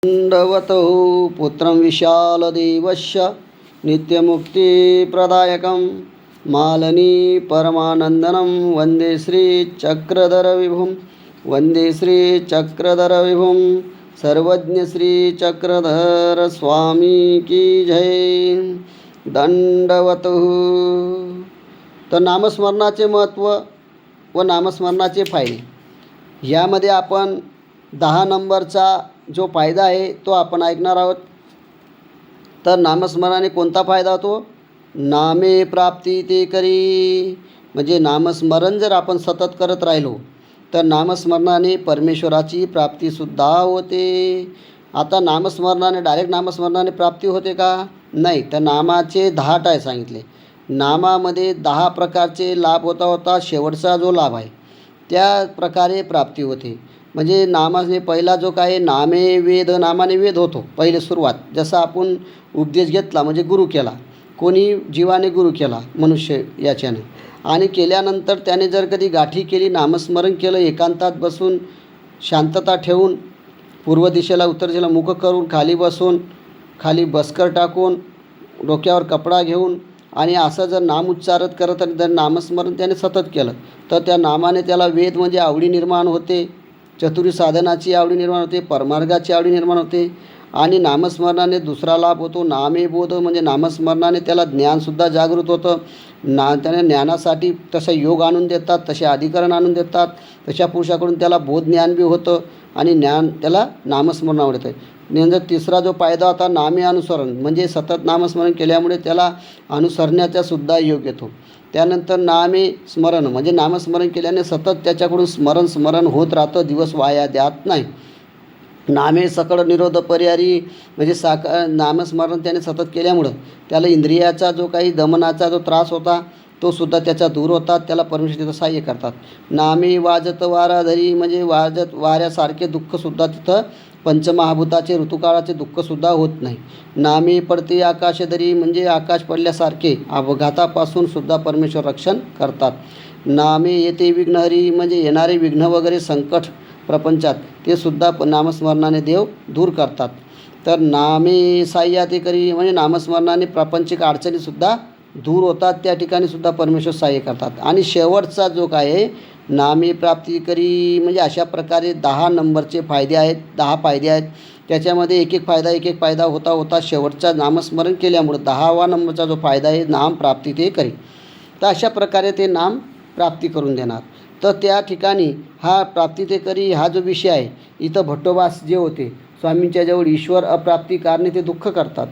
दण्डवतो पुत्रं विशालदेवस्य नित्यमुक्तिप्रदायकं मालनी परमानन्दनं वन्दे श्रीचक्रधरविभुं वन्दे श्रीचक्रधरविभुं सर्वज्ञ श्रीचक्रधर स्वामी की जय. दंडवत. तर नामस्मरणाचे महत्त्व व नामस्मरणाचे फायदे यामध्ये आपण 10 नंबरचा जो फायदा आहे तो आपण ऐकणार आहोत. तर नामस्मरणाने कोणता फायदा होतो? नामे प्राप्ती ते करी, म्हणजे नामस्मरण जर आपण सतत करत राहिलो तर नामस्मरणाने परमेश्वराची प्राप्तीसुद्धा होते. आता नामस्मरणाने डायरेक्ट नामस्मरणाने प्राप्ती होते का? नाही. तर नामाचे 10 टाय सांगितले. नामामध्ये 10 प्रकारचे लाभ होता शेवटचा जो लाभ आहे त्या प्रकारे प्राप्ती होते. म्हणजे नामाने पहिला जो काय नामे वेद, नामाने वेद होतो पहिले सुरुवात. जसा आपण उपदेश घेतला म्हणजे गुरु केला, कोणी जीवाने गुरु केला मनुष्य याच्याने, आणि केल्यानंतर त्याने जर कधी गाठी केली, नामस्मरण केलं, एकांतात बसून शांतता ठेवून पूर्व दिशेला उत्तर दिशेला मुख करून खाली बसून, खाली बसकर टाकून, डोक्यावर कपडा घेऊन, आणि असं जर नाम उच्चारत करत आणि जर नामस्मरण त्याने सतत केलं तर त्या नामाने त्याला वेद म्हणजे आवडी निर्माण होते, चतुर्विध साधनाची आवडी निर्माण होते, परमार्गाची आवडी निर्माण होते. आणि नामस्मरणाने दुसरा लाभ होतो नामे बोध, म्हणजे नामस्मरणाने त्याला ज्ञानसुद्धा जागृत होतं. त्याने ज्ञानासाठी तसं योग आणून देतात, तसे अधिकरण आणून देतात, तशा पुरुषाकडून त्याला बोध ज्ञान बी होतं आणि ज्ञान त्याला नामस्मरण आवडतं. नंतर तिसरा जो फायदा होता नामे अनुसरण, म्हणजे सतत नामस्मरण केल्यामुळे त्याला अनुसरण्याचा सुद्धा योग येतो. त्यानंतर नामे स्मरण, म्हणजे नामस्मरण केल्याने सतत त्याच्याकडून स्मरण होत राहतं, दिवस वाया जात नाही. नामे सकळ निरोध परिहारी, म्हणजे नामस्मरण त्याने सतत केल्यामुळं त्याला इंद्रियाचा जो काही दमनाचा जो त्रास होता तो सुद्धा त्याचा दूर होतात, त्याला परमेश्वर तिथं सहाय्य करतात. नामे वाजत वाराधरी, म्हणजे वाजत वाऱ्यासारखे दुःखसुद्धा तिथं पंचमहाभूताचे ऋतुकाळाचे दुःखसुद्धा होत नाही. नामे पडते आकाशधरी, म्हणजे आकाश पडल्यासारखे अपघातापासून सुद्धा परमेश्वर रक्षण करतात. नामे येते विघ्नहरी, म्हणजे येणारे विघ्न वगैरे संकट प्रपंचात ते सुद्धा नामस्मरणाने देव दूर करतात. तर नामे साह्याते करी, म्हणजे नामस्मरणाने प्रापंचिक अडचणीसुद्धा दूर होतात, त्या ठिकाणी सुद्धा परमेश्वर सहाय्य करतात. आणि शेवटचा जो काय आहे नामे प्राप्ती करी, म्हणजे अशा प्रकारे 10 नंबरचे फायदे आहेत, 10 फायदे आहेत. त्याच्यामध्ये एक एक फायदा होता शेवटचा नामस्मरण केल्यामुळं 10वा नंबरचा जो फायदा आहे नाम प्राप्ती ते करी. तर अशा प्रकारे ते नाम प्राप्ती करून देणार. तर त्या ठिकाणी हा प्राप्ती ते करी हा जो विषय आहे, इथं भट्टोबास जे होते स्वामींच्या जवळ ईश्वर अप्राप्ती कारणे ते दुःख करतात.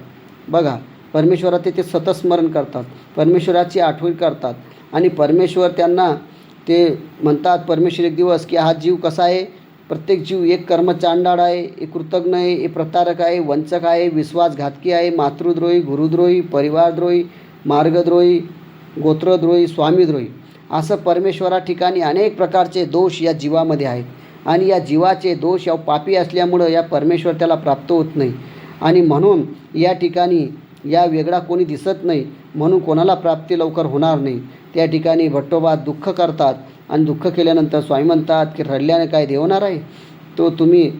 बघा, परमेश्वराचे ते सतत स्मरण करतात, परमेश्वराची आठवण करतात, आणि परमेश्वर त्यांना ते म्हणतात परमेश्वर एक दिवस की हा जीव कसा आहे, प्रत्येक जीव एक कर्मचांडाळ आहे, एक कृतज्ञ आहे, एक प्रतारक आहे, वंचक आहे, विश्वासघातकी आहे, मातृद्रोही, गुरुद्रोही, परिवारद्रोही, मार्गद्रोही, गोत्रद्रोही, स्वामीद्रोही, असं परमेश्वरा ठिकाणी अनेक प्रकारचे दोष या जीवामध्ये आहेत. आणि या जीवाचे दोष या पापी असल्यामुळं या परमेश्वर त्याला प्राप्त होत नाही. आणि म्हणून या ठिकाणी या वेगळा कोणी दिसत नाही, म्हणून कोणाला प्राप्ती लवकर होणार नाही. त्या ठिकाणी भट्टोबा दुःख करतात, आणि दुःख केल्यानंतर स्वामी म्हणतात की रडल्याने काय देवणार आहे, तो तुम्ही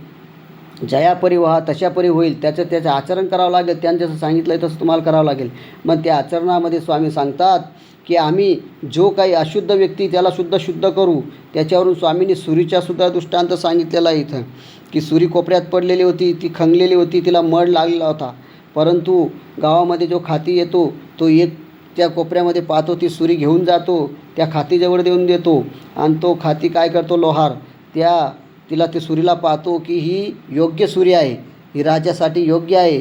जयापरी व्हा तशापरी होईल, त्याचं आचरण करावं लागेल, त्यांनी जसं सांगितलं आहे तसं तुम्हाला करावं लागेल. मग त्या आचरणामध्ये स्वामी सांगतात की आम्ही जो काही अशुद्ध व्यक्ती त्याला शुद्ध करू. त्याच्यावरून स्वामींनी सुरीचासुद्धा दृष्टांत सांगितलेला आहे इथं, की सुरी कोपऱ्यात पडलेली होती, ती खंगलेली होती, तिला मड लागलेला होता, परंतु गावामध्ये जो खाती येतो तो एक त्या कोपऱ्यामध्ये पाहतो, ती सुरी घेऊन जातो, त्या खातीजवळ देऊन देतो, आणि तो खाती काय करतो लोहार तिला ते सुरीला पाहतो की ही योग्य सुरी आहे, ही राजासाठी योग्य आहे,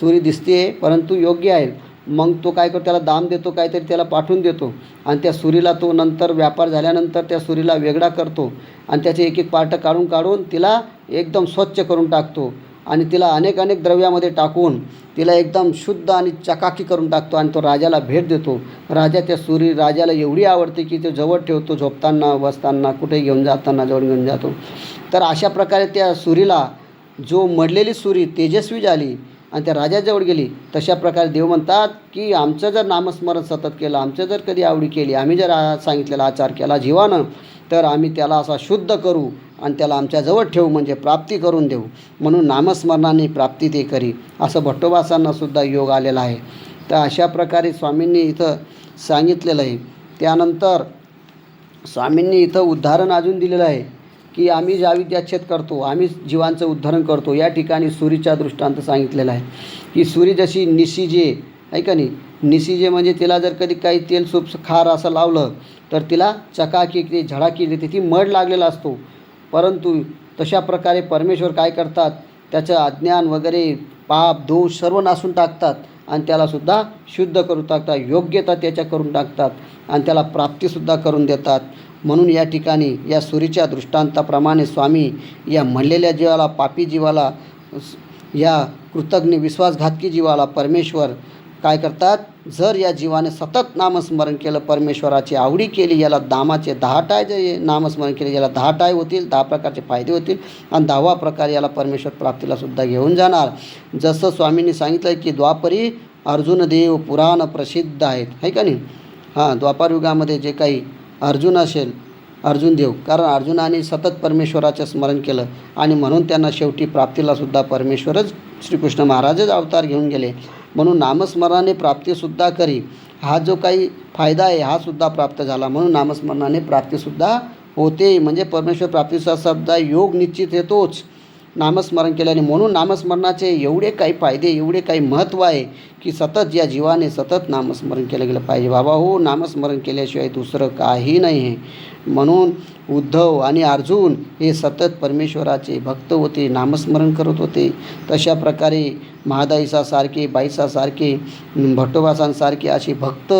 सुरी दिसते परंतु योग्य आहे. मग तो काय करतो, त्याला दाम देतो, काहीतरी त्याला पाठवून देतो, आणि त्या सुरीला तो नंतर व्यापार झाल्यानंतर त्या सुरीला वेगळा करतो, आणि त्याचे एक एक पार्ट काढून तिला एकदम स्वच्छ करून टाकतो, आणि तिला अनेक द्रव्यामध्ये टाकून तिला एकदम शुद्ध आणि चकाकी करून टाकतो, आणि तो राजाला भेट देतो. राजा त्या सुरी राजाला एवढी आवडते की तो जवळ ठेवतो, झोपताना बसताना कुठेही घेऊन जाताना जवळ घेऊन जातो. तर अशा प्रकारे त्या सुरीला जो मडलेली सुरी तेजस्वी झाली आणि त्या राजाजवळ गेली. तशा प्रकारे देव म्हणतात की आमचं जर नामस्मरण सतत केलं, आमचं जर कधी आवडी केली, आम्ही जर सांगितलेला आचार केला जीवानं, तर आम्ही त्याला असा शुद्ध करू आणि त्याला आमच्याजवळ ठेवू, म्हणजे प्राप्ती करून देऊ. म्हणून नामस्मरणाने प्राप्ती ते करी, असं भट्टोबासांनासुद्धा योग आलेला आहे. तर अशा प्रकारे स्वामींनी इथं सांगितलेलं आहे. त्यानंतर स्वामींनी इथं उदाहरण अजून दिलेलं आहे की आम्ही ज्या विद्याच्छेद करतो, आम्ही जीवांचं उद्धारण करतो. या ठिकाणी सुरीचा दृष्टांत सांगितलेला आहे की सुरी जशी निशिजे आहे का नाही, निशिजे म्हणजे तिला जर कधी काही तेल सूप खार असं लावलं तर तिला चकाकी येते, झडाकी येते, ती मड लागलेला असतो. परंतु तशा प्रकारे परमेश्वर काय करतात, त्याचं अज्ञान वगैरे पाप दोष सर्व नासून टाकतात आणि त्यालासुद्धा शुद्ध करून टाकतात, योग्यता त्याच्या करून टाकतात आणि त्याला प्राप्तीसुद्धा करून देतात. म्हणून या ठिकाणी या सुरीच्या दृष्टांताप्रमाणे स्वामी या म्हणलेल्या जीवाला, पापी जीवाला, या कृतज्ञ विश्वासघातकी जीवाला परमेश्वर काय करतात, जर या जीवाने सतत नामस्मरण केलं, परमेश्वराची आवडी केली, याला नामाचे 10 टाय जे नामस्मरण केले, याला 10 टाय होतील, 10 प्रकारचे फायदे होतील आणि 10वा प्रकार याला परमेश्वर प्राप्तीलासुद्धा घेऊन जाणार. जसं स्वामींनी सांगितलं की द्वापरी अर्जुन देव पुराण प्रसिद्ध आहेत, आहे का नाही. द्वापार युगामध्ये जे काही अर्जुन असेल, अर्जुन देव, कारण अर्जुनाने सतत परमेश्वराचं स्मरण केलं आणि म्हणून त्यांना शेवटी प्राप्तीलासुद्धा परमेश्वरच श्रीकृष्ण महाराजच अवतार घेऊन गेले. म्हणून नामस्मरणाने प्राप्तीसुद्धा करी, हा जो काही फायदा आहे हा सुद्धा प्राप्त झाला. म्हणून नामस्मरणाने प्राप्तीसुद्धा होते, म्हणजे परमेश्वर प्राप्तीचा सुद्धा योग निश्चित येतोच नामस्मरण केल्याने. म्हणून नामस्मरणाचे एवढे काही फायदे, एवढे काही महत्त्व आहे की सतत या जीवाने सतत नामस्मरण केलं गेलं पाहिजे. बाबा हो, नामस्मरण केल्याशिवाय दुसरं काही नाही आहे. म्हणून उद्धव आणि अर्जुन हे सतत परमेश्वराचे भक्त होते, नामस्मरण करत होते. तशा प्रकारे महादाईसासारखे, बाईसासारखे, भट्टोबासांसारखे असे भक्त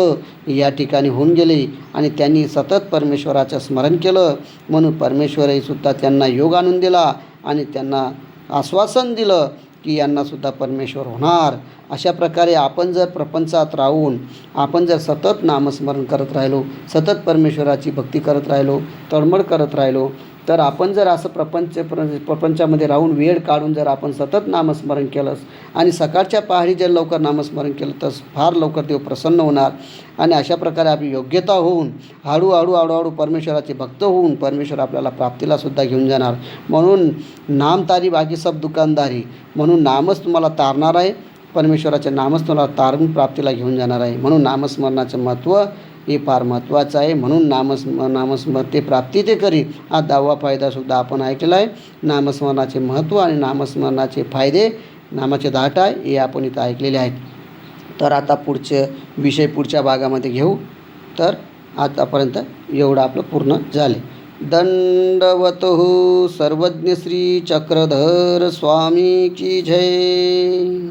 या ठिकाणी होऊन गेले आणि त्यांनी सतत परमेश्वराचं स्मरण केलं. म्हणून परमेश्वरहीसुद्धा त्यांना योग आणून दिला आणि त्यांना आश्वासन दिलं की यांनासुद्धा परमेश्वर होणार. अशा प्रकारे आपण जर प्रपंचात राहून आपण जर सतत नामस्मरण करत राहिलो, सतत परमेश्वराची भक्ती करत राहिलो, तळमळ करत राहिलो, तर आपण जर असं प्रपंचामध्ये राहून वेळ काढून जर आपण सतत नामस्मरण केलंस आणि सकाळच्या पहाडी जर लवकर नामस्मरण केलं तर फार लवकर देव प्रसन्न होणार. आणि अशा प्रकारे आपली योग्यता होऊन हळूहळू परमेश्वराचे भक्त होऊन परमेश्वर आपल्याला प्राप्तीलासुद्धा घेऊन जाणार. म्हणून नाम तारी बाकी सब दुकानदारी, म्हणून नामच तुम्हाला तारणार आहे, परमेश्वराचे नामच तुम्हाला तारून प्राप्तीला घेऊन जाणार आहे. म्हणून नामस्मरणाचं महत्त्व हे फार महत्त्वाचं आहे. म्हणून नामस्मरण ते प्राप्ती ते करी, हा 10वा फायदासुद्धा आपण ऐकलेला आहे. नामस्मरणाचे महत्त्व आणि नामस्मरणाचे फायदे, नामाचे 10 टाय हे आपण इथं ऐकलेले आहेत. तर आता पुढचे विषय पुढच्या भागामध्ये घेऊ. तर आतापर्यंत एवढं आपलं पूर्ण झाले. दंडवतो सर्वज्ञ श्री चक्रधर स्वामी की जय.